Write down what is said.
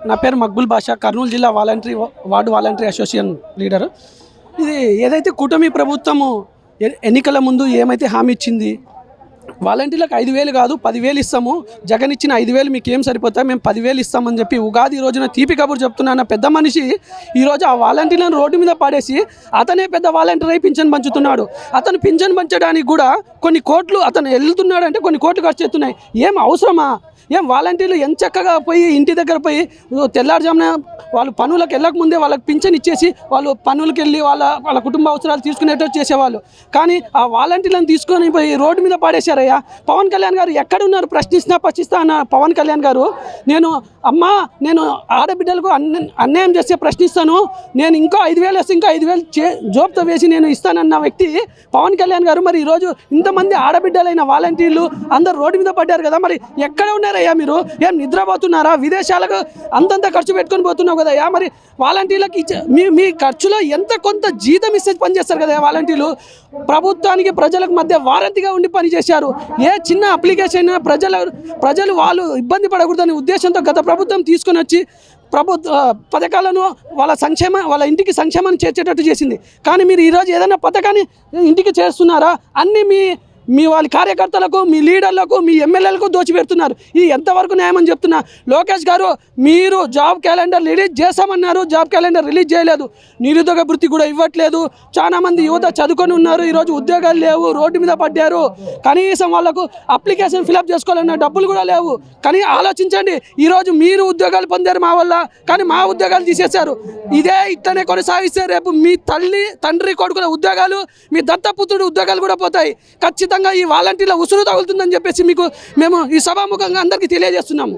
నా పేరు మక్బుల్ బాషా, కర్నూలు జిల్లా వార్డు వాలంటరీ అసోసియేషన్ లీడరు. ఇది ఏదైతే కూటమి ప్రభుత్వము ఎన్నికల ముందు ఏమైతే హామీ ఇచ్చింది, వాలంటీర్లకు 5,000 కాదు 10,000 ఇస్తాము, జగన్ ఇచ్చిన 5,000 మీకు ఏం సరిపోతాయి, మేము 10,000 ఇస్తామని చెప్పి ఉగాది రోజున తీపి కబురు చెప్తున్న పెద్ద మనిషి ఈరోజు ఆ వాలంటీర్లను రోడ్డు మీద పాడేసి అతనే పెద్ద వాలంటీర్ అయి పింఛన్ పంచుతున్నాడు. అతను పింఛన్ పంచడానికి కూడా కొన్ని కోట్లు అతను వెళ్తున్నాడు అంటే కొన్ని కోట్లు ఖర్చు చేస్తున్నాయి. ఏం అవసరమా? ఏం వాలంటీర్లు ఎంత చక్కగా పోయి ఇంటి దగ్గర పోయి తెల్లారుజామున వాళ్ళు పనులకు వెళ్ళకముందే వాళ్ళకి పింఛన్ ఇచ్చేసి వాళ్ళు పనులకు వెళ్ళి వాళ్ళ కుటుంబ అవసరాలు తీసుకునేటట్టు చేసేవాళ్ళు. కానీ ఆ వాలంటీర్లను తీసుకొని పోయి రోడ్డు మీద పాడేశారయ్యా. పవన్ కళ్యాణ్ గారు ఎక్కడున్నారు? ప్రశ్నిస్తా అన్న పవన్ కళ్యాణ్ గారు, నేను ఆడబిడ్డలకు అన్యాయం చేస్తే ప్రశ్నిస్తాను, నేను ఇంకా 5,000 వస్తే ఇంకా 5,000 జోబ్తో వేసి నేను ఇస్తానన్న వ్యక్తి పవన్ కళ్యాణ్ గారు. మరి ఈరోజు ఇంతమంది ఆడబిడ్డలైన వాలంటీర్లు అందరూ రోడ్డు మీద పడ్డారు కదా, మరి ఎక్కడ ఉన్నారయ్యా మీరు? ఏం నిద్రపోతున్నారా? విదేశాలకు అంతంత ఖర్చు పెట్టుకొని పోతున్నావు కదయ్యా. మరి వాలంటీర్లకు మీ ఖర్చులో ఎంత కొంత జీతం ఇస్తే పనిచేస్తారు కదా వాలంటీర్లు. ప్రభుత్వానికి ప్రజలకు మధ్య వారంటీగా ఉండి పనిచేశారు. ఏ చిన్న అప్లికేషన్ ప్రజలు వాళ్ళు ఇబ్బంది పడకూడదని ఉద్దేశంతో గత ప్రభుత్వం తీసుకొని వచ్చి పథకాలను వాళ్ళ ఇంటికి సంక్షేమాన్ని చేర్చేటట్టు చేసింది. కానీ మీరు ఈరోజు ఏదైనా పథకాన్ని ఇంటికి చేస్తున్నారా? అన్నీ మీ వాళ్ళ కార్యకర్తలకు, మీ లీడర్లకు, మీ ఎమ్మెల్యేలకు దోచిపెడుతున్నారు. ఇది ఎంతవరకు న్యాయమని చెప్తున్నా. లోకేష్ గారు, మీరు జాబ్ క్యాలెండర్ రిలీజ్ చేస్తామన్నారు, జాబ్ క్యాలెండర్ రిలీజ్ చేయలేదు. నిరుద్యోగ భృతి కూడా ఇవ్వట్లేదు. చాలామంది యువత చదువుకొని ఉన్నారు, ఈరోజు ఉద్యోగాలు లేవు, రోడ్డు మీద పడ్డారు. కనీసం వాళ్ళకు అప్లికేషన్ ఫిలప్ చేసుకోవాలన్న డబ్బులు కూడా లేవు. కానీ ఆలోచించండి, ఈరోజు మీరు ఉద్యోగాలు పొందారు మా వల్ల, కానీ మా ఉద్యోగాలు తీసేశారు. ఇట్లనే కొనసాగిస్తే రేపు మీ తండ్రి కొడుకుల ఉద్యోగాలు, మీ దత్తపుత్రుడు ఉద్యోగాలు కూడా పోతాయి. ఖచ్చితంగా ఈ వాలంటీర్ల ఉసురు తగులుతుందని చెప్పేసి మేము ఈ సభాముఖంగా అందరికీ తెలియజేస్తున్నాము.